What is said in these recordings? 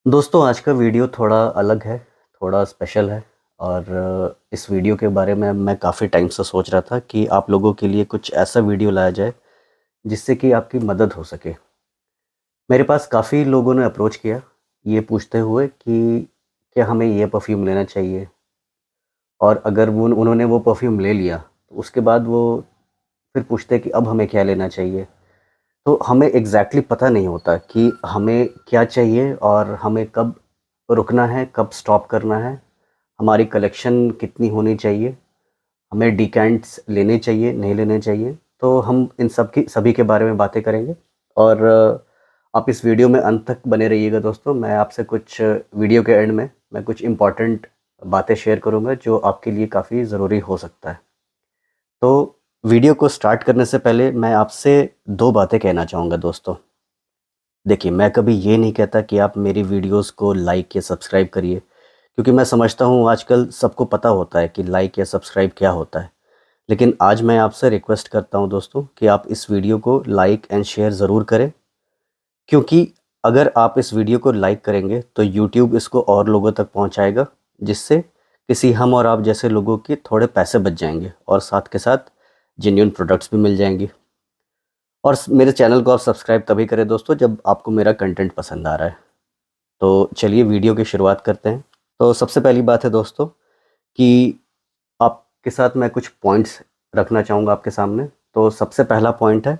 दोस्तों आज का वीडियो थोड़ा अलग है, थोड़ा स्पेशल है और इस वीडियो के बारे में मैं काफ़ी टाइम से सोच रहा था कि आप लोगों के लिए कुछ ऐसा वीडियो लाया जाए जिससे कि आपकी मदद हो सके। मेरे पास काफ़ी लोगों ने अप्रोच किया ये पूछते हुए कि क्या हमें ये परफ्यूम लेना चाहिए, और अगर वो उन्होंने वो परफ्यूम ले लिया तो उसके बाद वो फिर पूछते हैं कि अब हमें क्या लेना चाहिए। तो हमें एग्ज़ैक्टली पता नहीं होता कि हमें क्या चाहिए और हमें कब रुकना है, कब स्टॉप करना है, हमारी कलेक्शन कितनी होनी चाहिए, हमें डिकैंट्स लेने चाहिए, नहीं लेने चाहिए। तो हम इन सब की सभी के बारे में बातें करेंगे और आप इस वीडियो में अंत तक बने रहिएगा दोस्तों। मैं आपसे कुछ वीडियो के एंड में मैं कुछ इम्पोर्टेंट बातें शेयर करूँगा जो आपके लिए काफ़ी ज़रूरी हो सकता है। तो वीडियो को स्टार्ट करने से पहले मैं आपसे 2 बातें कहना चाहूँगा दोस्तों। देखिए, मैं कभी ये नहीं कहता कि आप मेरी वीडियोज़ को लाइक या सब्सक्राइब करिए, क्योंकि मैं समझता हूँ आजकल सबको पता होता है कि लाइक या सब्सक्राइब क्या होता है। लेकिन आज मैं आपसे रिक्वेस्ट करता हूँ दोस्तों कि आप इस वीडियो को लाइक एंड शेयर ज़रूर करें, क्योंकि अगर आप इस वीडियो को लाइक करेंगे तो यूट्यूब इसको और लोगों तक पहुँचाएगा, जिससे किसी हम और आप जैसे लोगों के थोड़े पैसे बच जाएँगे और साथ के साथ जेन्युइन प्रोडक्ट्स भी मिल जाएँगी। और मेरे चैनल को आप सब्सक्राइब तभी करें दोस्तों जब आपको मेरा कंटेंट पसंद आ रहा है। तो चलिए वीडियो की शुरुआत करते हैं। तो सबसे पहली बात है दोस्तों कि आपके साथ मैं कुछ पॉइंट्स रखना चाहूँगा आपके सामने। तो सबसे पहला पॉइंट है,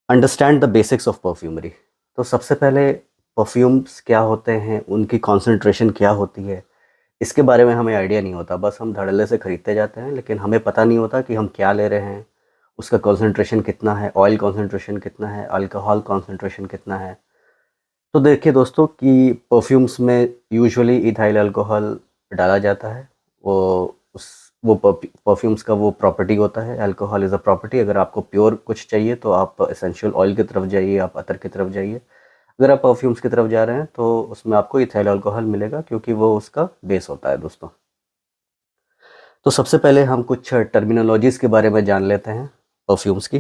understand the basics of perfumery. तो सबसे पहले परफ्यूम्स क्या होते हैं, उनकी कॉन्सेंट्रेशन क्या होती है, इसके बारे में हमें आइडिया नहीं होता। बस हम धड़ल्ले से खरीदते जाते हैं, लेकिन हमें पता नहीं होता कि हम क्या ले रहे हैं, उसका कॉन्सेंट्रेशन कितना है, ऑयल कॉन्सेंट्रेशन कितना है, अल्कोहल कॉन्सेंट्रेशन कितना है। तो देखिए दोस्तों कि परफ्यूम्स में यूजुअली इथाइल अल्कोहल डाला जाता है। वो उस वो परफ्यूम्स का वो प्रॉपर्टी होता है, अल्कोहल इज़ अ प्रॉपर्टी। अगर आपको प्योर कुछ चाहिए तो आप एसेंशियल ऑयल की तरफ जाइए, आप अतर की तरफ जाइए। अगर आप परफ्यूम्स की तरफ जा रहे हैं तो उसमें आपको इथाइल अल्कोहल मिलेगा, क्योंकि वो उसका बेस होता है दोस्तों। तो सबसे पहले हम कुछ टर्मिनोलॉजीज़ के बारे में जान लेते हैं परफ्यूम्स की।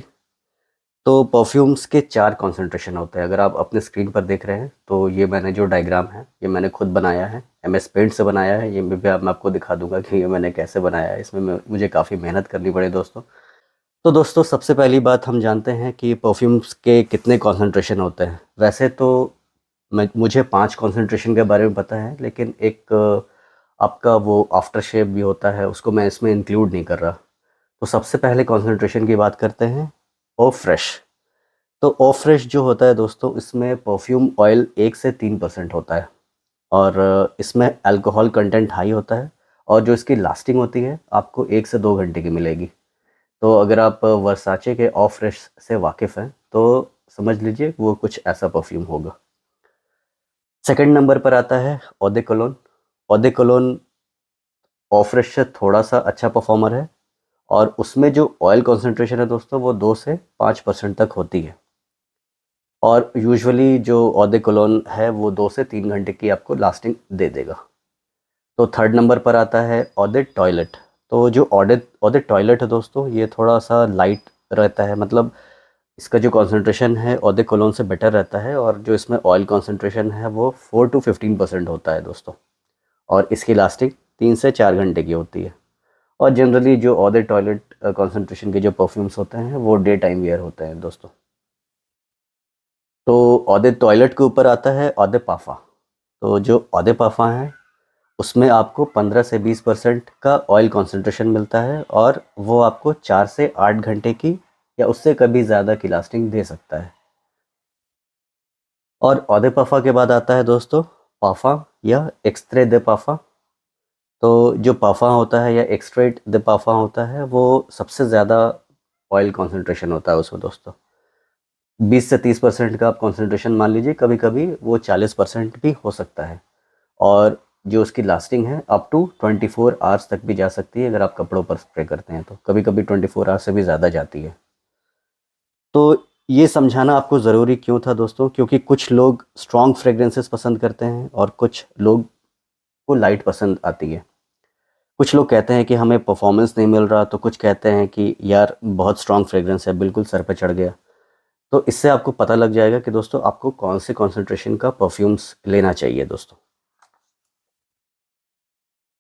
तो परफ्यूम्स के 4 कॉन्सेंट्रेशन होते हैं। अगर आप अपने स्क्रीन पर देख रहे हैं तो ये मैंने जो डायग्राम है ये मैंने खुद बनाया है, एमएस पेंट से बनाया है। ये भी अब मैं आपको दिखा दूंगा कि ये मैंने कैसे बनाया है। इसमें मुझे काफ़ी मेहनत करनी पड़ी दोस्तों। तो दोस्तों सबसे पहली बात हम जानते हैं कि परफ्यूम्स के कितने कॉन्सेंट्रेशन होते हैं। वैसे तो मुझे 5 कॉन्सेंट्रेशन के बारे में पता है, लेकिन एक आपका वो आफ्टर शेव भी होता है, उसको मैं इसमें इंक्लूड नहीं कर रहा। तो सबसे पहले कॉन्सेंट्रेशन की बात करते हैं, ओ फ्रेश। तो ओ फ्रेश जो होता है दोस्तों, इसमें परफ्यूम ऑयल 1 से 3% होता है और इसमें अल्कोहल कंटेंट हाई होता है, और जो इसकी लास्टिंग होती है आपको 1 से 2 घंटे की मिलेगी। तो अगर आप वर्साचे के ओ फ्रेश से वाकिफ़ हैं तो समझ लीजिए वो कुछ ऐसा परफ्यूम होगा। सेकंड नंबर पर आता है eau de cologne। eau de cologne ओ फ्रेश से थोड़ा सा अच्छा परफॉर्मर है, और उसमें जो ऑयल कॉन्सेंट्रेशन है दोस्तों वो 2 से 5% तक होती है, और यूजुअली जो eau de cologne है वो 2 से 3 घंटे की आपको लास्टिंग दे देगा। तो थर्ड नंबर पर आता है eau de टॉयलेट। तो जो eau de टॉयलेट है दोस्तों, ये थोड़ा सा लाइट रहता है, मतलब इसका जो कॉन्सेंट्रेशन है eau de cologne से बेटर रहता है, और जो इसमें ऑयल कॉन्सेंट्रेशन है वो 4 to 15% होता है दोस्तों, और इसकी लास्टिंग 3 से 4 घंटे की होती है। और जनरली जो eau de टॉयलेट कॉन्सेंट्रेशन के जो परफ्यूम्स होते हैं वो डे टाइम वेयर होते हैं दोस्तों। तो eau de टॉयलेट के ऊपर आता है eau de पाफा। तो जो eau de पाफा है उसमें आपको 15 से 20% का ऑयल कॉन्सेंट्रेशन मिलता है, और वो आपको 4 से 8 घंटे की या उससे कभी ज़्यादा की लास्टिंग दे सकता है। और औदे पाफा के बाद आता है दोस्तों पाफा या एक्सट्रे दे पाफा। तो जो पाफा होता है या एक्सट्रेट दे पाफा होता है वो सबसे ज़्यादा ऑयल कॉन्सेंट्रेशन होता है उसमें दोस्तों। 20 से 30% का आप कॉन्सेंट्रेशन मान लीजिए, कभी कभी वो 40% भी हो सकता है। और जो उसकी लास्टिंग है अप टू 24 आवर्स तक भी जा सकती है, अगर आप कपड़ों पर स्प्रे करते हैं तो कभी कभी 24 आवर्स से भी ज़्यादा जाती है। तो ये समझाना आपको ज़रूरी क्यों था दोस्तों, क्योंकि कुछ लोग स्ट्रॉन्ग फ्रेग्रेंसेस पसंद करते हैं और कुछ लोग को लाइट पसंद आती है। कुछ लोग कहते हैं कि हमें परफॉर्मेंस नहीं मिल रहा, तो कुछ कहते हैं कि यार बहुत स्ट्रॉन्ग फ्रेग्रेंस है, बिल्कुल सर पे चढ़ गया। तो इससे आपको पता लग जाएगा कि दोस्तों आपको कौन से कॉन्सेंट्रेशन का परफ्यूम्स लेना चाहिए दोस्तों।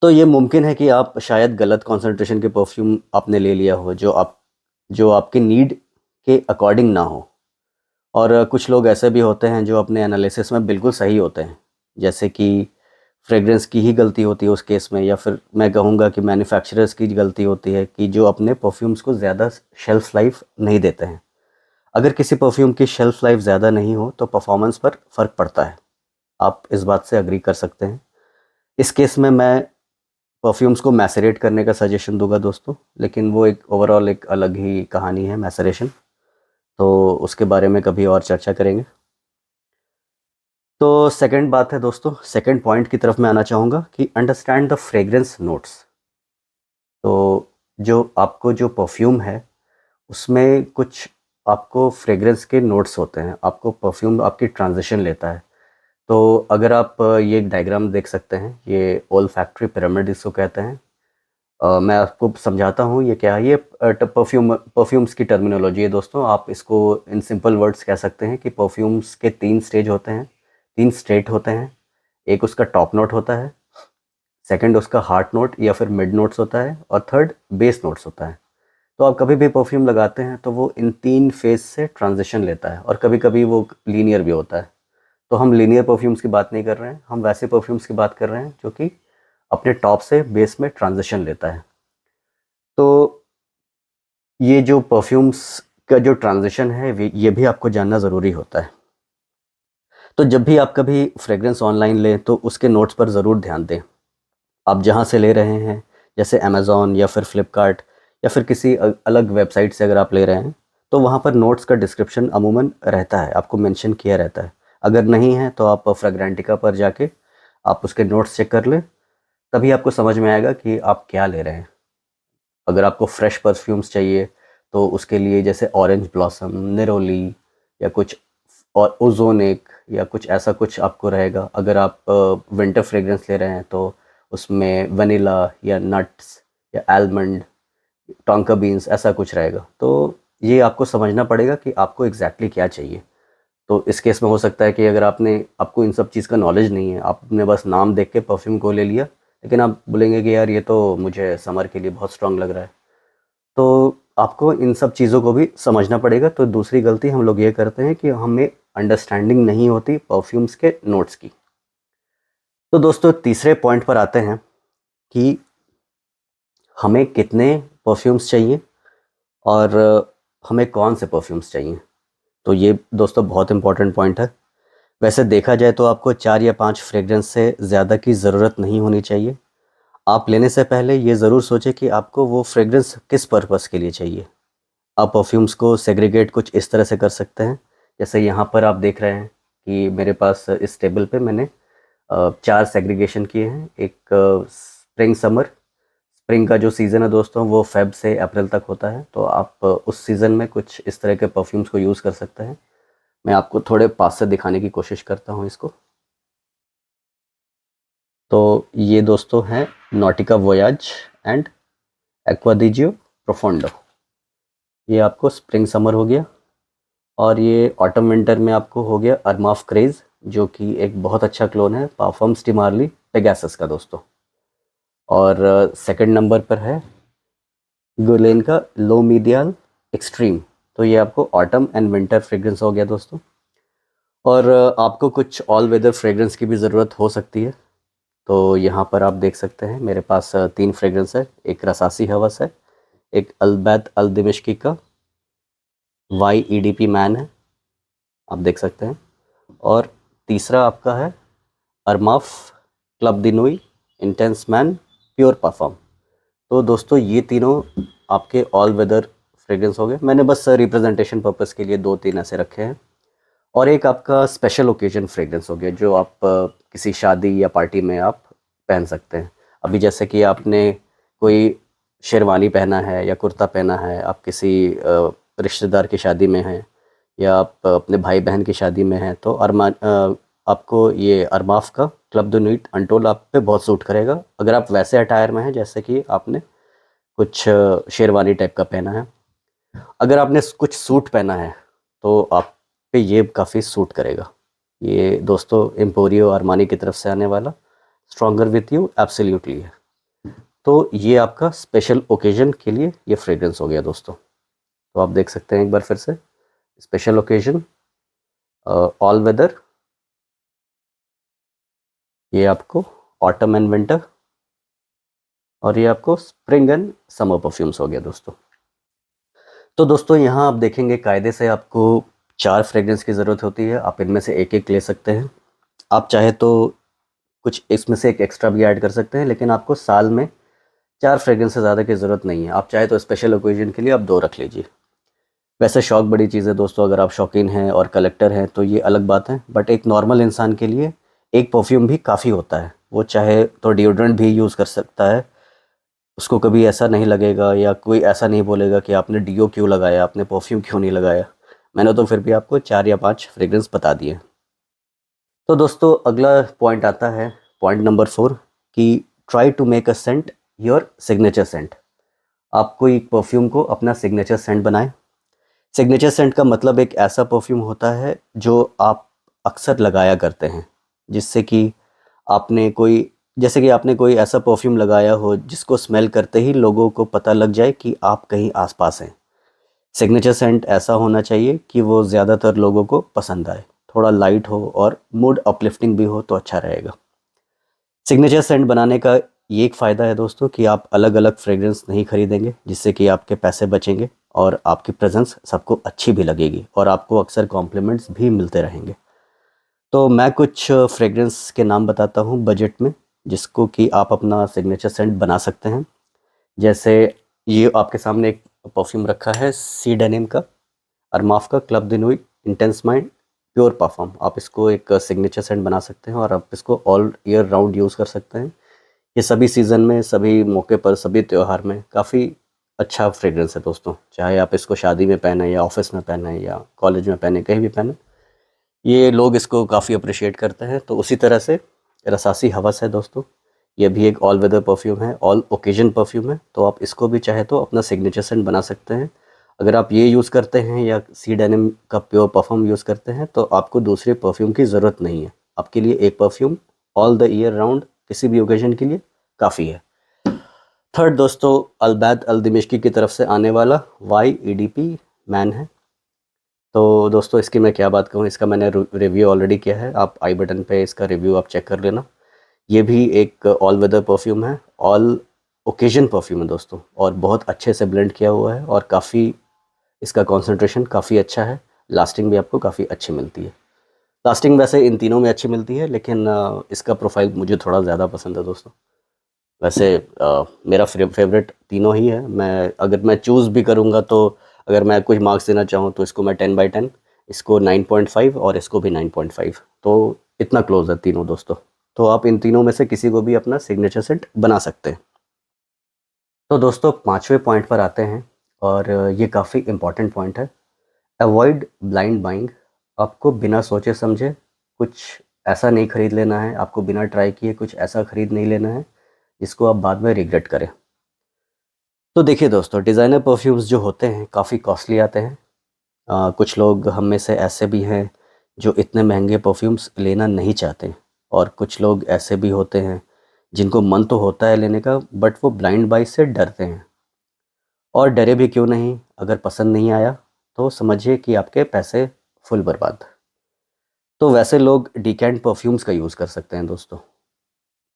तो ये मुमकिन है कि आप शायद गलत कॉन्सेंट्रेशन के परफ्यूम आपने ले लिया हो, जो आपकी नीड के अकॉर्डिंग ना हो। और कुछ लोग ऐसे भी होते हैं जो अपने एनालिसिस में बिल्कुल सही होते हैं, जैसे कि फ्रेग्रेंस की ही गलती होती है उस केस में, या फिर मैं कहूँगा कि मैन्युफैक्चरर्स की गलती होती है कि जो अपने परफ्यूम्स को ज़्यादा शेल्फ़ लाइफ नहीं देते हैं। अगर किसी परफ्यूम की शेल्फ़ लाइफ ज़्यादा नहीं हो तो परफॉर्मेंस पर फ़र्क पड़ता है। आप इस बात से एग्री कर सकते हैं। इस केस में मैं परफ्यूम्स को मैसरेट करने का सजेशन दूंगा दोस्तों, लेकिन वो एक ओवरऑल एक अलग ही कहानी है मैसरेशन, तो उसके बारे में कभी और चर्चा करेंगे। तो सेकंड बात है दोस्तों, सेकंड पॉइंट की तरफ मैं आना चाहूँगा कि अंडरस्टैंड द फ्रेग्रेंस नोट्स। तो जो आपको जो परफ्यूम है उसमें कुछ आपको फ्रेग्रेंस के नोट्स होते हैं, आपको परफ्यूम आपकी ट्रांजिशन लेता है। तो अगर आप ये डायग्राम देख सकते हैं, ये ओल्फैक्टरी पिरामिड इसको कहते हैं। मैं आपको समझाता हूँ ये क्या है। ये परफ्यूम्स की टर्मिनोलॉजी है दोस्तों। आप इसको इन सिंपल वर्ड्स कह सकते हैं कि परफ्यूम्स के 3 स्टेज होते हैं, 3 स्टेट होते हैं। एक उसका टॉप नोट होता है, सेकंड उसका हार्ट नोट या फिर मिड नोट्स होता है, और थर्ड बेस नोट्स होता है। तो आप कभी भी परफ्यूम लगाते हैं तो वो इन 3 फेज से ट्रांजिशन लेता है, और कभी कभी वो लीनियर भी होता है। तो हम लीनियर परफ्यूम्स की बात नहीं कर रहे हैं, हम वैसे परफ्यूम्स की बात कर रहे हैं जो कि अपने टॉप से बेस में ट्रांजिशन लेता है। तो ये जो परफ्यूम्स का जो ट्रांजिशन है ये भी आपको जानना ज़रूरी होता है। तो जब भी आप कभी फ्रेग्रेंस ऑनलाइन लें तो उसके नोट्स पर ज़रूर ध्यान दें। आप जहाँ से ले रहे हैं, जैसे अमेज़ॉन या फिर फ्लिपकार्ट या फिर किसी अलग वेबसाइट से अगर आप ले रहे हैं, तो वहाँ पर नोट्स का डिस्क्रिप्शन अमूमन रहता है, आपको मेंशन किया रहता है। अगर नहीं है तो आप फ्रेग्रेंटिका पर जाके आप उसके नोट्स चेक कर लें, तभी आपको समझ में आएगा कि आप क्या ले रहे हैं। अगर आपको फ्रेश परफ्यूम्स चाहिए तो उसके लिए जैसे ऑरेंज ब्लॉसम, निरोली या कुछ और ओज़ोनिक या कुछ ऐसा कुछ आपको रहेगा। अगर आप विंटर फ्रेग्रेंस ले रहे हैं तो उसमें वनीला या नट्स या आलमंड, टोंका बीन्स ऐसा कुछ रहेगा। तो ये आपको समझना पड़ेगा कि आपको एग्जैक्टली क्या चाहिए। तो इस केस में हो सकता है कि अगर आपको इन सब चीज़ का नॉलेज नहीं है, आपने बस नाम देख के परफ्यूम को ले लिया, लेकिन आप बोलेंगे कि यार ये तो मुझे समर के लिए बहुत स्ट्रांग लग रहा है। तो आपको इन सब चीज़ों को भी समझना पड़ेगा। तो दूसरी गलती हम लोग ये करते हैं कि हमें अंडरस्टैंडिंग नहीं होती परफ्यूम्स के नोट्स की। तो दोस्तों तीसरे पॉइंट पर आते हैं कि हमें कितने परफ्यूम्स चाहिए और हमें कौन से परफ्यूम्स चाहिए। तो ये दोस्तों बहुत इंपॉर्टेंट पॉइंट है। वैसे देखा जाए तो आपको 4 या 5 फ्रेग्रेंस से ज़्यादा की ज़रूरत नहीं होनी चाहिए। आप लेने से पहले ये ज़रूर सोचें कि आपको वो फ्रेग्रेंस किस पर्पस के लिए चाहिए। आप परफ्यूम्स को सेग्रीगेट कुछ इस तरह से कर सकते हैं, जैसे यहाँ पर आप देख रहे हैं कि मेरे पास इस टेबल पे मैंने 4 सेग्रीगेशन किए हैं। एक स्प्रिंग समर, स्प्रिंग का जो सीज़न है दोस्तों वो फ़ेब से अप्रैल तक होता है, तो आप उस सीज़न में कुछ इस तरह के परफ्यूम्स को यूज़ कर सकते हैं। मैं आपको थोड़े पास से दिखाने की कोशिश करता हूँ इसको। तो ये दोस्तों हैं नॉटिका वोयाज एंड एक्वा दी जियो प्रोफोंडो। ये आपको स्प्रिंग समर हो गया, और ये ऑटम विंटर में आपको हो गया अरमाफ क्रेज़, जो कि एक बहुत अच्छा क्लोन है पाफम्स डी मार्ली पेगासस का दोस्तों। और सेकंड नंबर पर है गुलेन का लो मीडियल एक्सट्रीम। तो ये आपको ऑटम एंड विंटर फ्रेग्रेंस हो गया दोस्तों। और आपको कुछ ऑल वेदर फ्रेग्रेंस की भी ज़रूरत हो सकती है। तो यहाँ पर आप देख सकते हैं मेरे पास 3 फ्रेग्रेंस है। एक रसासी हवस है, एक अलबैत अल दिमिश्की का YEDP मैन है, आप देख सकते हैं, और तीसरा आपका है Armaf club de nuit intense man pure perfume. तो दोस्तों ये तीनों आपके ऑल वेदर फ्रेग्रेंस हो गए। मैंने बस रिप्रेजेंटेशन पर्पस के लिए 2-3 ऐसे रखे हैं। और एक आपका स्पेशल ओकेजन फ्रेग्रेंस हो गया, जो आप किसी शादी या पार्टी में आप पहन सकते हैं। अभी जैसे कि आपने कोई शेरवानी पहना है या कुर्ता पहना है, आप किसी रिश्तेदार की शादी में हैं, या आप अपने भाई बहन की शादी में हैं, तो आपको ये अरमाफ का क्लब द नीट अनटोल्ड आप पे बहुत सूट करेगा, अगर आप वैसे अटायर में हैं जैसे कि आपने कुछ शेरवानी टाइप का पहना है। अगर आपने कुछ सूट पहना है तो आप पे ये काफ़ी सूट करेगा। ये दोस्तों एम्पोरियो अरमानी की तरफ से आने वाला स्ट्रॉन्गर विथ यू एब्सोल्युटली है। तो ये आपका स्पेशल ओकेजन के लिए ये फ्रेग्रेंस हो गया दोस्तों। तो आप देख सकते हैं एक बार फिर से, स्पेशल ओकेजन, ऑल वेदर, ये आपको ऑटम एंड विंटर, और ये आपको स्प्रिंग एंड समर परफ्यूम्स हो गया दोस्तों। तो दोस्तों यहाँ आप देखेंगे कायदे से आपको 4 फ्रेग्रेंस की ज़रूरत होती है। आप इनमें से एक एक ले सकते हैं। आप चाहे तो कुछ इसमें से एक एक्स्ट्रा भी ऐड कर सकते हैं, लेकिन आपको साल में 4 फ्रेग्रेंस से ज़्यादा की ज़रूरत नहीं है। आप चाहे तो स्पेशल ओकेजन के लिए आप 2 रख लीजिए। वैसे शौक बड़ी चीज़ है दोस्तों, अगर आप शौकीन हैं और कलेक्टर हैं तो ये अलग बात है, बट एक नॉर्मल इंसान के लिए एक परफ्यूम भी काफ़ी होता है। वो चाहे तो डिओड्रेंट भी यूज़ कर सकता है, उसको कभी ऐसा नहीं लगेगा या कोई ऐसा नहीं बोलेगा कि आपने डीओ क्यों लगाया, आपने परफ्यूम क्यों नहीं लगाया। मैंने तो फिर भी आपको 4 या 5 फ्रेग्रेंस बता दिए। तो दोस्तों अगला पॉइंट आता है, पॉइंट नंबर 4, कि try to make a scent your signature scent. आप कोई परफ्यूम को अपना सिग्नेचर सेंट बनाएं। सिग्नेचर सेंट का मतलब एक ऐसा परफ्यूम होता है जो आप अक्सर लगाया करते हैं, जिससे कि आपने कोई जैसे कि आपने कोई ऐसा परफ्यूम लगाया हो जिसको स्मेल करते ही लोगों को पता लग जाए कि आप कहीं आसपास हैं। सिग्नेचर सेंट ऐसा होना चाहिए कि वो ज़्यादातर लोगों को पसंद आए, थोड़ा लाइट हो और मूड अपलिफ्टिंग भी हो तो अच्छा रहेगा। सिग्नेचर सेंट बनाने का ये एक फ़ायदा है दोस्तों कि आप अलग अलग फ्रेग्रेंस नहीं खरीदेंगे, जिससे कि आपके पैसे बचेंगे और आपकी प्रेजेंस सबको अच्छी भी लगेगी और आपको अक्सर कॉम्प्लीमेंट्स भी मिलते रहेंगे। तो मैं कुछ फ्रेग्रेंस के नाम बताता हूँ बजट में, जिसको कि आप अपना सिग्नेचर सेंट बना सकते हैं। जैसे ये आपके सामने एक परफ्यूम रखा है सी डेनिम का, अरमाफ का club de nuit intense mind pure perfume. आप इसको एक सिग्नेचर सेंट बना सकते हैं और आप इसको ऑल ईयर राउंड यूज़ कर सकते हैं। ये सभी सीज़न में, सभी मौके पर, सभी त्यौहार में काफ़ी अच्छा फ्रेग्रेंस है दोस्तों। चाहे आप इसको शादी में पहने या ऑफिस में पहने या कॉलेज में पहने, कहीं भी पहने, ये लोग इसको काफ़ी अप्रिशिएट करते हैं। तो उसी तरह से रसासी हवस है दोस्तों, ये भी एक ऑल वेदर परफ्यूम है, ऑल ओकेजन परफ्यूम है। तो आप इसको भी चाहे तो अपना सिग्नेचर सेंट बना सकते हैं। अगर आप ये यूज़ करते हैं या सी डेनिम का प्योर परफ्यूम यूज़ करते हैं तो आपको दूसरे परफ्यूम की ज़रूरत नहीं है। आपके लिए एक perfume all the year round किसी भी ओकेजन के लिए काफ़ी है। थर्ड दोस्तों, अलबैद अल दिमिश्की की तरफ से आने वाला YEDP मैन है। तो दोस्तों इसकी मैं क्या बात कहूँ, इसका मैंने रिव्यू ऑलरेडी किया है, आप आई बटन पे इसका रिव्यू आप चेक कर लेना। ये भी एक ऑल वेदर परफ्यूम है, ऑल ओकेजन परफ्यूम है दोस्तों, और बहुत अच्छे से ब्लेंड किया हुआ है और काफ़ी इसका कॉन्सेंट्रेशन काफ़ी अच्छा है। लास्टिंग भी आपको काफ़ी अच्छी मिलती है। लास्टिंग वैसे इन तीनों में अच्छी मिलती है, लेकिन इसका प्रोफाइल मुझे थोड़ा ज़्यादा पसंद है दोस्तों। वैसे मेरा फेवरेट तीनों ही है। मैं अगर मैं चूज़ भी करूँगा तो अगर मैं कुछ मार्क्स देना चाहूँ तो इसको मैं 10/10, इसको 9.5 और इसको भी 9.5। तो इतना क्लोज है तीनों दोस्तों। तो आप इन तीनों में से किसी को भी अपना सिग्नेचर सेट बना सकते हैं। तो दोस्तों 5वें पॉइंट पर आते हैं, और ये काफ़ी इम्पॉर्टेंट पॉइंट है। Avoid blind buying. आपको बिना सोचे समझे कुछ ऐसा नहीं खरीद लेना है, आपको बिना ट्राई किए कुछ ऐसा खरीद नहीं लेना है जिसको आप बाद में रिग्रेट करें। तो देखिए दोस्तों, डिज़ाइनर परफ्यूम्स जो होते हैं काफ़ी कॉस्टली आते हैं। कुछ लोग हम में से ऐसे भी हैं जो इतने महंगे परफ्यूम्स लेना नहीं चाहते, और कुछ लोग ऐसे भी होते हैं जिनको मन तो होता है लेने का, बट वो ब्लाइंड बाई से डरते हैं। और डरे भी क्यों नहीं, अगर पसंद नहीं आया तो समझिए कि आपके पैसे फुल बर्बाद। तो वैसे लोग डिकैंट परफ्यूम्स का यूज़ कर सकते हैं दोस्तों।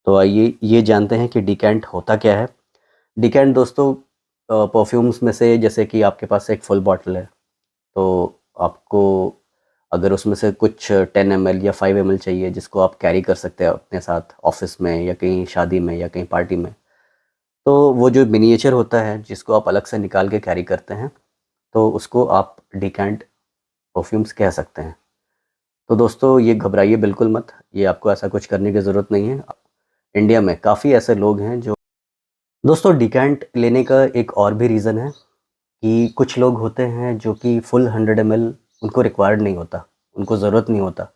तो आइए ये जानते हैं कि डिकैंट होता क्या है। डिकैंट दोस्तों परफ्यूम्स में से, जैसे कि आपके पास एक फुल बॉटल है, तो आपको अगर उसमें से कुछ 10 ml या 5 ml चाहिए जिसको आप कैरी कर सकते हैं अपने साथ ऑफिस में या कहीं शादी में या कहीं पार्टी में, तो वो जो मिनिएचर होता है जिसको आप अलग से निकाल के कैरी करते हैं, तो उसको आप डिकैंट परफ्यूम्स कह सकते हैं। तो दोस्तों ये घबराइए बिल्कुल मत, ये आपको ऐसा कुछ करने की ज़रूरत नहीं है। इंडिया में काफ़ी ऐसे लोग हैं जो दोस्तों डिकैंट लेने का एक और भी रीज़न है कि कुछ लोग होते हैं जो कि फुल 100 ml उनको रिक्वायर्ड नहीं होता, उनको ज़रूरत नहीं होता।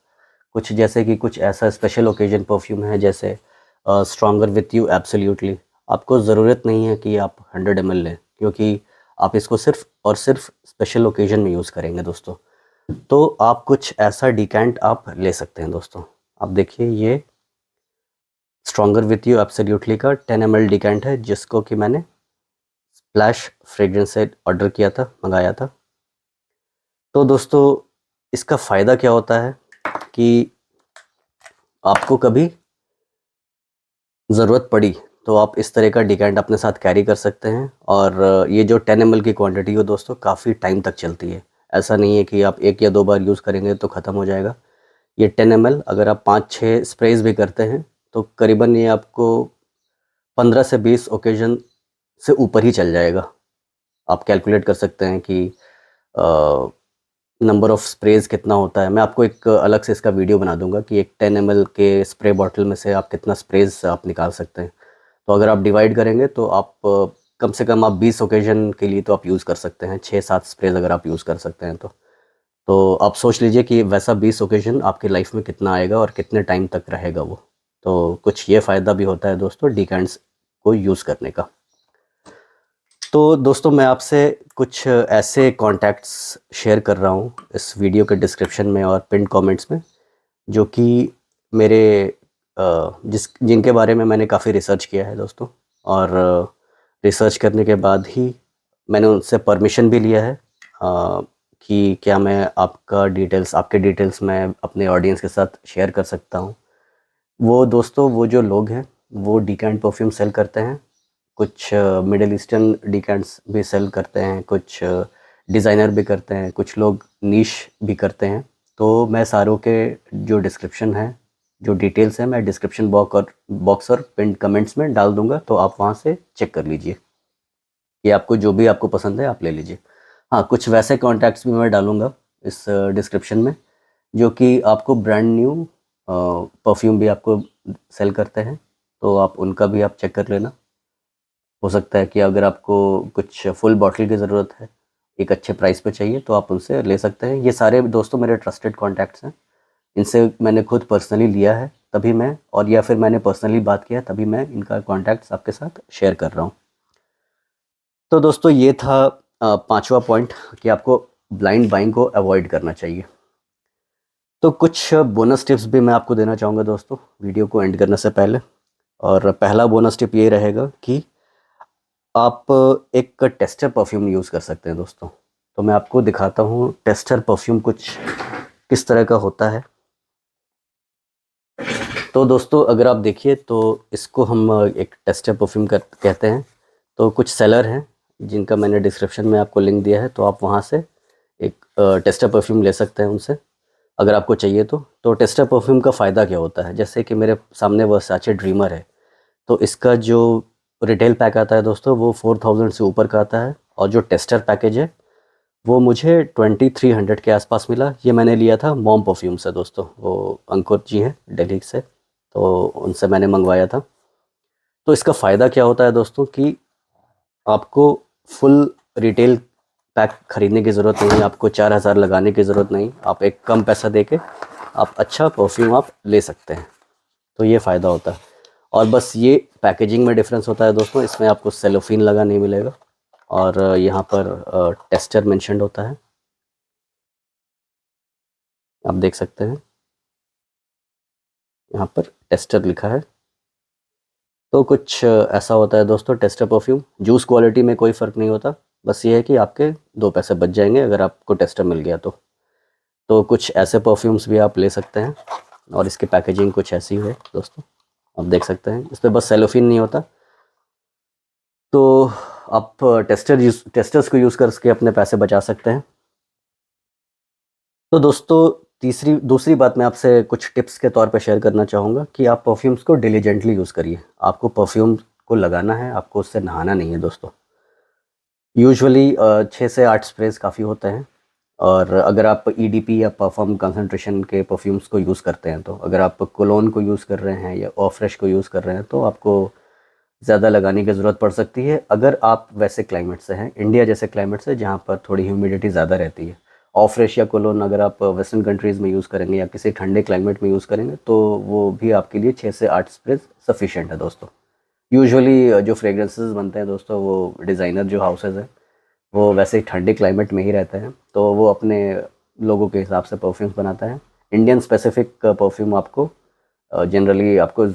कुछ जैसे कि कुछ ऐसा स्पेशल ओकेजन परफ्यूम है जैसे स्ट्रॉन्गर विथ यू एब्सोल्युटली, आपको ज़रूरत नहीं है कि आप 100 ml लें, क्योंकि आप इसको सिर्फ और सिर्फ स्पेशल ओकेजन में यूज़ करेंगे दोस्तों। तो आप कुछ ऐसा डिकेंट आप ले सकते हैं दोस्तों। आप देखिए ये स्ट्रॉन्गर विथ यू एब्सोल्युटली का 10 ml डिकेंट है, जिसको कि मैंने स्प्लैश फ्रेग्रेंस से ऑर्डर किया था, मंगाया था। तो दोस्तों इसका फ़ायदा क्या होता है कि आपको कभी ज़रूरत पड़ी तो आप इस तरह का डिकेंट अपने साथ कैरी कर सकते हैं। और ये जो 10 ml की क्वांटिटी हो दोस्तों, काफ़ी टाइम तक चलती है। ऐसा नहीं है कि आप 1 या 2 बार यूज़ करेंगे तो ख़त्म हो जाएगा। ये 10 ml अगर आप 5-6 स्प्रेज़ भी करते हैं तो करीबन ये आपको 15 से 20 ओकेज़न से ऊपर ही चल जाएगा। आप कैलकुलेट कर सकते हैं कि नंबर ऑफ़ स्प्रेज़ कितना होता है। मैं आपको एक अलग से इसका वीडियो बना दूँगा कि एक 10 ml के स्प्रे बॉटल में से आप कितना स्प्रेज़ आप निकाल सकते हैं। तो अगर आप डिवाइड करेंगे तो आप कम से कम आप 20 ओकेज़न के लिए तो आप यूज़ कर सकते हैं, 6-7 स्प्रेज़ अगर आप यूज़ कर सकते हैं तो। तो आप सोच लीजिए कि वैसा 20 ओकेज़न आपकी लाइफ़ में कितना आएगा और कितने टाइम तक रहेगा वो। तो कुछ ये फ़ायदा भी होता है दोस्तों डिकेंट्स को यूज़ करने का। तो दोस्तों मैं आपसे कुछ ऐसे कॉन्टैक्ट्स शेयर कर रहा हूँ इस वीडियो के डिस्क्रिप्शन में और पिन कमेंट्स में, जो कि मेरे जिनके बारे में मैंने काफ़ी रिसर्च किया है दोस्तों। और रिसर्च करने के बाद ही मैंने उनसे परमिशन भी लिया है कि क्या मैं आपके डिटेल्स मैं अपने ऑडियंस के साथ शेयर कर सकता हूँ। वो दोस्तों वो जो लोग हैं वो डिकैंट परफ्यूम सेल करते हैं, कुछ मिडल ईस्टर्न डिकैंट्स भी सेल करते हैं, कुछ डिज़ाइनर भी करते हैं, कुछ लोग नीश भी करते हैं। तो मैं सारों के जो डिस्क्रिप्शन है, जो डिटेल्स हैं, मैं डिस्क्रिप्शन बॉक्स और पिन कमेंट्स में डाल दूंगा, तो आप वहाँ से चेक कर लीजिए कि आपको जो भी आपको पसंद है आप ले लीजिए। हाँ, कुछ वैसे कॉन्टैक्ट्स भी मैं डालूंगा इस डिस्क्रिप्शन में जो कि आपको ब्रांड न्यू परफ्यूम भी आपको सेल करते हैं, तो आप उनका भी आप चेक कर लेना। हो सकता है कि अगर आपको कुछ फुल बॉटल की ज़रूरत है, एक अच्छे प्राइस पे चाहिए, तो आप उनसे ले सकते हैं। ये सारे दोस्तों मेरे ट्रस्टेड कॉन्टैक्ट्स हैं, इनसे मैंने खुद पर्सनली लिया है तभी मैं, और या फिर मैंने पर्सनली बात किया तभी मैं इनका कॉन्टैक्ट्स आपके साथ शेयर कर रहा हूँ। तो दोस्तों ये था पाँचवा पॉइंट कि आपको ब्लाइंड बाइंग को अवॉइड करना चाहिए। तो कुछ बोनस टिप्स भी मैं आपको देना चाहूँगा दोस्तों वीडियो को एंड करने से पहले। और पहला बोनस टिप ये रहेगा कि आप एक टेस्टर परफ्यूम यूज़ कर सकते हैं दोस्तों। तो मैं आपको दिखाता हूँ टेस्टर परफ्यूम कुछ किस तरह का होता है। तो दोस्तों अगर आप देखिए तो इसको हम एक टेस्टर परफ्यूम कहते हैं। तो कुछ सेलर हैं जिनका मैंने डिस्क्रिप्शन में आपको लिंक दिया है, तो आप वहाँ से एक टेस्टर परफ्यूम ले सकते हैं उनसे अगर आपको चाहिए तो टेस्टर परफ्यूम का फ़ायदा क्या होता है, जैसे कि मेरे सामने वर्साचे ड्रीमर है, तो इसका जो रिटेल पैक आता है दोस्तों वो 4000 से ऊपर का आता है, और जो टेस्टर पैकेज है वो मुझे 2300 के आसपास मिला। ये मैंने लिया था मॉम परफ्यूम से दोस्तों, वो अंकुर जी हैं दिल्ली से, तो उनसे मैंने मंगवाया था। तो इसका फ़ायदा क्या होता है दोस्तों कि आपको फुल रिटेल पैक खरीदने की ज़रूरत नहीं, आपको 4000 लगाने की ज़रूरत नहीं, आप एक कम पैसा दे के आप अच्छा परफ्यूम आप ले सकते हैं। तो ये फ़ायदा होता है। और बस ये पैकेजिंग में डिफरेंस होता है दोस्तों, इसमें आपको सेलोफिन लगा नहीं मिलेगा, और यहाँ पर टेस्टर मेंशन्ड होता है, आप देख सकते हैं यहाँ पर टेस्टर लिखा है। तो कुछ ऐसा होता है दोस्तों टेस्टर परफ्यूम। जूस क्वालिटी में कोई फ़र्क नहीं होता, बस ये है कि आपके 2 पैसे बच जाएंगे अगर आपको टेस्टर मिल गया तो कुछ ऐसे परफ्यूम्स भी आप ले सकते हैं, और इसकी पैकेजिंग कुछ ऐसी है दोस्तों, आप देख सकते हैं इस पर बस सेलोफिन नहीं होता। तो आप टेस्टर्स को यूज़ करके अपने पैसे बचा सकते हैं। तो दोस्तों दूसरी बात मैं आपसे कुछ टिप्स के तौर पे शेयर करना चाहूँगा कि आप परफ्यूम्स को डिलिजेंटली यूज़ करिए। आपको परफ्यूम को लगाना है, आपको उससे नहाना नहीं है दोस्तों। यूजुअली 6 से 8 स्प्रेज़ काफ़ी होते हैं, और अगर आप ईडीपी या परफ्यूम कंसंट्रेशन के परफ्यूम्स को यूज़ करते हैं, तो अगर आप कोलोन को यूज़ कर रहे हैं या ऑफ्रेश को यूज़ कर रहे हैं, तो आपको ज़्यादा लगाने की ज़रूरत पड़ सकती है अगर आप वैसे क्लाइमेट से हैं, इंडिया जैसे क्लाइमेट से जहाँ पर थोड़ी ह्यूमिडिटी ज़्यादा रहती है। ऑफ्रेश या कोलोन अगर आप वेस्टर्न कंट्रीज़ में यूज़ करेंगे या किसी ठंडे क्लाइमेट में यूज़ करेंगे तो वो भी आपके लिए 6 से 8 स्प्रेज सफिशिएंट है दोस्तों। यूजुअली जो फ्रेग्रेंसेस बनते हैं दोस्तों, वो डिज़ाइनर जो हाउसेज़ हैं वो वैसे ही ठंडे क्लाइमेट में ही रहते हैं, तो वो अपने लोगों के हिसाब से परफ्यूम्स बनाता है। इंडियन स्पेसिफिक परफ्यूम आपको जनरली आपको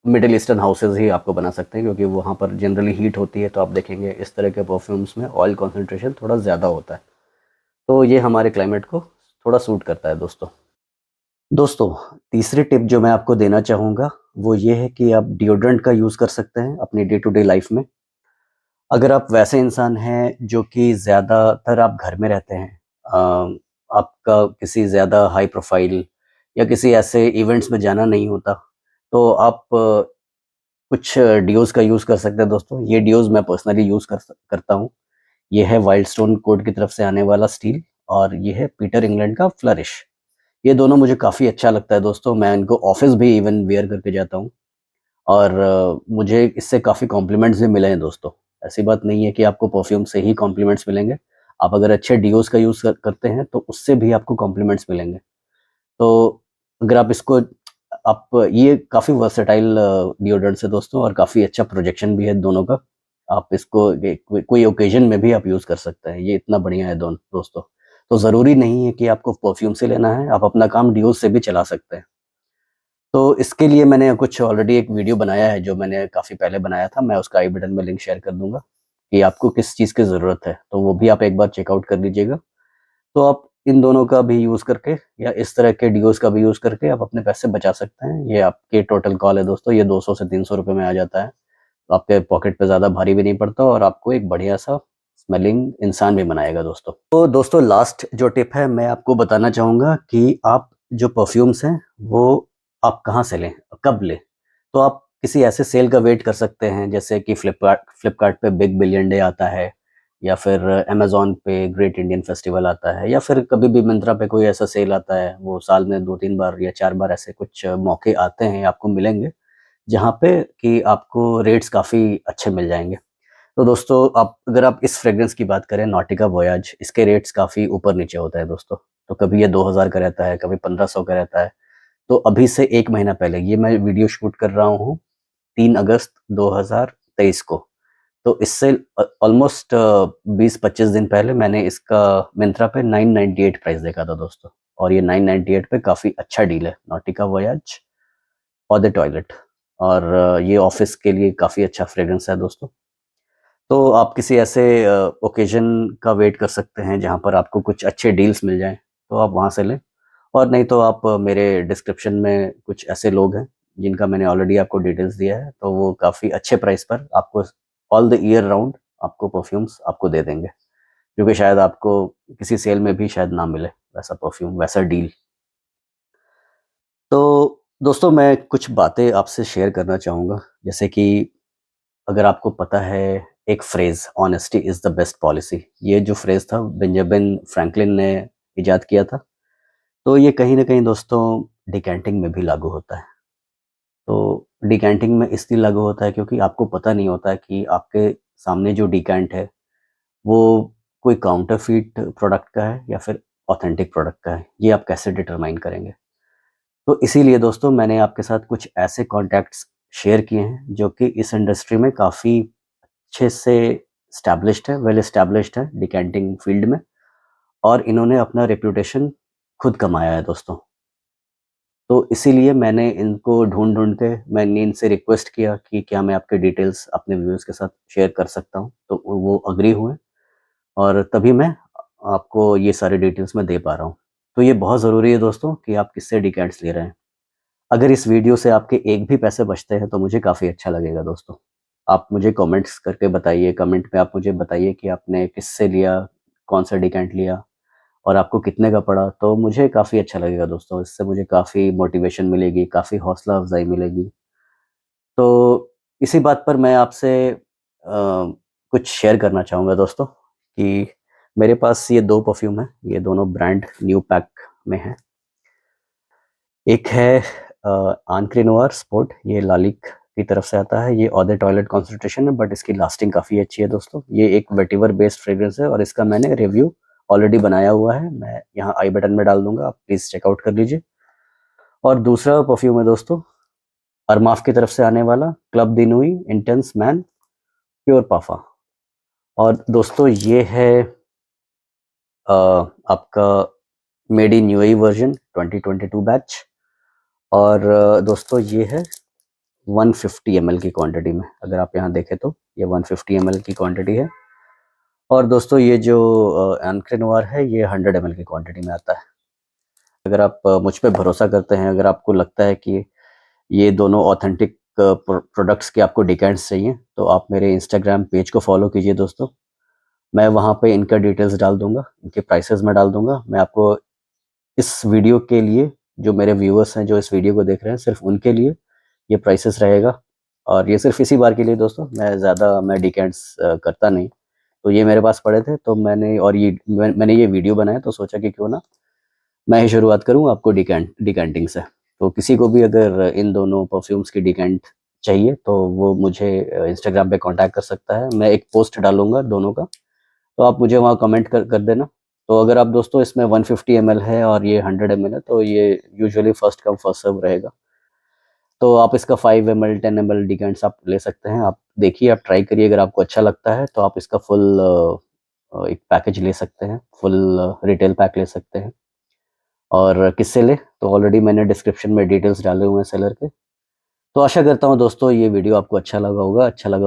मिडिल ईस्टर्न हाउसेज ही आपको बना सकते हैं, क्योंकि वहाँ पर जनरली हीट होती है, तो आप देखेंगे इस तरह के परफ्यूम्स में ऑयल कॉन्सेंट्रेशन थोड़ा ज़्यादा होता है। तो ये हमारे क्लाइमेट को थोड़ा सूट करता है दोस्तों। दोस्तों, तीसरी टिप जो मैं आपको देना चाहूँगा, वो ये है कि आप डिओड्रेंट का यूज़ कर सकते हैं अपनी डे टू डे लाइफ़ में। अगर आप वैसे इंसान हैं जो कि ज़्यादातर आप घर में रहते हैं, आपका किसी ज़्यादा हाई प्रोफ़ाइल या किसी ऐसे इवेंट्स में जाना नहीं होता, तो आप कुछ डियोज़ का यूज़ कर सकते हैं दोस्तों। ये डियोज़ मैं पर्सनली यूज़ करता हूँ। ये है वाइल्ड स्टोन कोड की तरफ से आने वाला स्टील, और ये है पीटर इंग्लैंड का फ्लरिश। ये दोनों मुझे काफ़ी अच्छा लगता है दोस्तों, मैं इनको ऑफ़िस भी इवन वियर करके जाता हूँ, और मुझे इससे काफ़ी कॉम्प्लीमेंट्स भी मिले हैं दोस्तों। ऐसी बात नहीं है कि आपको परफ्यूम से ही कॉम्प्लीमेंट्स मिलेंगे, आप अगर अच्छे डियोज़ का यूज़ करते हैं तो उससे भी आपको कॉम्प्लीमेंट्स मिलेंगे। तो अगर आप इसको आप ये काफ़ी वर्सेटाइल डिओड्रेंट्स है दोस्तों, और काफ़ी अच्छा प्रोजेक्शन भी है दोनों का। आप इसको कोई ओकेजन में भी आप यूज़ कर सकते हैं, ये इतना बढ़िया है दोस्तों। तो ज़रूरी नहीं है कि आपको परफ्यूम से लेना है, आप अपना काम डियोज़ से भी चला सकते हैं। तो इसके लिए मैंने कुछ ऑलरेडी एक वीडियो बनाया है, जो मैंने काफ़ी पहले बनाया था, मैं उसका आई बटन में लिंक शेयर कर दूँगा, कि आपको किस चीज़ की ज़रूरत है, तो वो भी आप एक बार चेकआउट कर लीजिएगा। तो आप इन दोनों का भी यूज़ करके या इस तरह के डियोज़ का भी यूज़ करके आप अपने पैसे बचा सकते हैं। ये आपके टोटल कॉल है दोस्तों, ये 200 से 300 रुपए में आ जाता है। तो आपके पॉकेट पे ज़्यादा भारी भी नहीं पड़ता, और आपको एक बढ़िया-सा स्मेलिंग इंसान भी बनाएगा दोस्तों। तो दोस्तों, लास्ट जो टिप है मैं आपको बताना चाहूँगा कि आप जो परफ्यूम्स हैं, वो आप कहाँ से लें, कब लें? तो आप किसी ऐसे सेल का वेट कर सकते हैं, जैसे कि फ्लिपकार्ट पे बिग बिलियन डे आता है, या फिर अमेज़न पे ग्रेट इंडियन फेस्टिवल आता है, या फिर कभी भी मिंत्रा पे कोई ऐसा सेल आता है, वो साल में 2-3 बार या 4 बार ऐसे कुछ मौके आते हैं, आपको मिलेंगे, जहाँ पे कि आपको रेट्स काफ़ी अच्छे मिल जाएँगे। तो दोस्तों, आप अगर आप इस फ्रेग्रेंस की बात करें, नॉटिका वोयाज, इसके रेट्स काफ़ी ऊपर-नीचे होता है दोस्तों। तो कभी ये 2000 का रहता है, कभी 1500 का रहता है। तो अभी से 1 महीना पहले, ये मैं वीडियो शूट कर रहा हूँ 3 अगस्त 2023 को। तो इससे ऑलमोस्ट 20-25 दिन पहले मैंने इसका मिंत्रा पे 998 प्राइस देखा था दोस्तों, और ये 998 पे काफ़ी अच्छा डील है, नॉटिका वोयाज और द टॉयलेट, और ये ऑफ़िस के लिए काफ़ी अच्छा फ्रेग्रेंस है दोस्तों। तो आप किसी ऐसे ओकेज़न का वेट कर सकते हैं, जहाँ पर आपको कुछ अच्छे डील्स मिल जाएँ, तो आप वहाँ से लें। और नहीं तो आप मेरे डिस्क्रिप्शन में कुछ ऐसे लोग हैं, जिनका मैंने ऑलरेडी आपको डिटेल्स दिया है, तो वो काफ़ी अच्छे प्राइस पर आपको ऑल द ईयर राउंड आपको परफ्यूम्स आपको दे देंगे, जो कि शायद आपको किसी सेल में भी शायद ना मिले, वैसा परफ्यूम, वैसा डील। तो दोस्तों, मैं कुछ बातें आपसे शेयर करना चाहूँगा, जैसे कि अगर आपको पता है एक phrase, honesty is the best policy, ये जो फ्रेज़ था बेंजामिन फ्रैंकलिन ने इजाद किया था, तो ये कहीं न कहीं दोस्तों डिकैंटिंग में भी लागू होता है। तो डिकैंटिंग में इसलिए लागू होता है क्योंकि आपको पता नहीं होता है कि आपके सामने जो डिकैंट है, वो कोई काउंटरफीट प्रोडक्ट का है या फिर ऑथेंटिक प्रोडक्ट का है, ये आप कैसे डिटरमाइन करेंगे? तो इसीलिए दोस्तों, मैंने आपके साथ कुछ ऐसे कॉन्टैक्ट्स शेयर किए हैं, जो कि इस इंडस्ट्री में काफ़ी अच्छे से एस्टैब्लिश्ड है, वेल एस्टैब्लिश्ड है डिकैंटिंग फील्ड में, और इन्होंने अपना रेपुटेशन खुद कमाया है दोस्तों। तो इसीलिए मैंने इनको ढूँढ-ढूँढ के मैंने इनसे रिक्वेस्ट किया कि क्या मैं आपके डिटेल्स अपने व्यूअर्स के साथ शेयर कर सकता हूँ? तो वो एग्री हुए, और तभी मैं आपको ये सारे डिटेल्स मैं दे पा रहा हूँ। तो ये बहुत ज़रूरी है दोस्तों कि आप किससे डिकैंट्स ले रहे हैं। अगर इस वीडियो से आपके एक भी पैसे बचते हैं, तो मुझे काफ़ी अच्छा लगेगा दोस्तों। आप मुझे कमेंट्स करके बताइए, कमेंट में आप मुझे बताइए कि आपने किससे लिया, कौन-सा डिकैंट लिया, और आपको कितने का पड़ा, तो मुझे काफ़ी अच्छा लगेगा दोस्तों। इससे मुझे काफ़ी मोटिवेशन मिलेगी, काफ़ी हौसला अफ़ज़ाई मिलेगी। तो इसी बात पर मैं आपसे कुछ शेयर करना चाहूँगा दोस्तों, कि मेरे पास ये 2 परफ्यूम हैं, ये दोनों ब्रांड न्यू पैक में हैं। एक है आंक्रे नोयर स्पोर्ट, ये लालिक की तरफ से आता है, ये ऑन द टॉयलेट कंसंट्रेशन है, बट इसकी लास्टिंग काफ़ी अच्छी है दोस्तों। ये एक वेटिवर बेस्ड फ्रेग्रेंस है, और इसका मैंने रिव्यू ऑलरेडी बनाया हुआ है, मैं यहाँ आई बटन में डाल दूँगा, आप प्लीज़ चेकआउट कर लीजिए। और दूसरा परफ्यूम है दोस्तों, अरमाफ की तरफ से आने वाला क्लब दी नूई इंटेंस मैन प्योर पाफा, और दोस्तों ये है आपका made in UAE version 2022 batch. और दोस्तों ये है 150 ml की क्वांटिटी में। अगर आप यहाँ देखें तो ये 150 ml की क्वांटिटी है। और दोस्तों ये जो एंक्रे नोयर है ये 100 ml की क्वांटिटी में आता है। अगर आप मुझ पे भरोसा करते हैं, अगर आपको लगता है कि ये दोनों ऑथेंटिक प्रोडक्ट्स के आपको डिकेंट्स चाहिए, तो आप मेरे इंस्टाग्राम पेज को फॉलो कीजिए दोस्तों। मैं वहाँ पे इनका डिटेल्स डाल दूंगा, इनके प्राइसेस में डाल दूंगा। मैं आपको इस वीडियो के लिए, जो मेरे व्यूअर्स हैं जो इस वीडियो को देख रहे हैं, सिर्फ उनके लिए ये प्राइसेस रहेगा। और ये सिर्फ इसी बार के लिए दोस्तों, मैं डिकेंट्स करता नहीं। तो ये मेरे पास पड़े थे, तो मैंने ये वीडियो बनाया, तो सोचा कि क्यों ना मैं ही शुरुआत करूँ आपको डिकेंटिंग से। तो किसी को भी अगर इन दोनों परफ्यूम्स की डिकेंट चाहिए तो वो मुझे इंस्टाग्राम पे कांटेक्ट कर सकता है। मैं एक पोस्ट डालूंगा दोनों का, तो आप मुझे वहाँ कमेंट कर देना। तो अगर आप दोस्तों इसमें 150 ml है और ये 100 ml है, तो ये usually first come first serve रहेगा। तो आप इसका 5 ml 10 ml डिकेंट्स आप ले सकते हैं। आप देखिए, आप ट्राई करिए। अगर आपको अच्छा लगता है तो आप इसका फुल एक पैकेज ले सकते हैं, फुल रिटेल पैक ले सकते हैं। और किससे ले, तो ऑलरेडी मैंने डिस्क्रिप्शन में डिटेल्स डाले हुए हैं सेलर के। तो आशा करता हूँ दोस्तों ये वीडियो आपको अच्छा लगा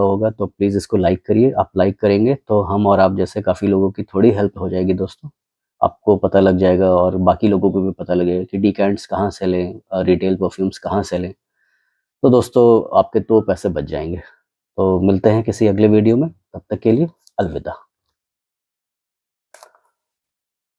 होगा तो प्लीज़ इसको लाइक करिए। आप लाइक करेंगे तो हम और आप जैसे काफ़ी लोगों की थोड़ी हेल्प हो जाएगी दोस्तों। आपको पता लग जाएगा और बाकी लोगों को भी पता लगेगा कि डिकैंट्स कहाँ से लें, रिटेल परफ्यूम्स कहाँ से लें। तो दोस्तों आपके 2 पैसे बच जाएंगे। तो मिलते हैं किसी अगले वीडियो में, तब तक के लिए अलविदा।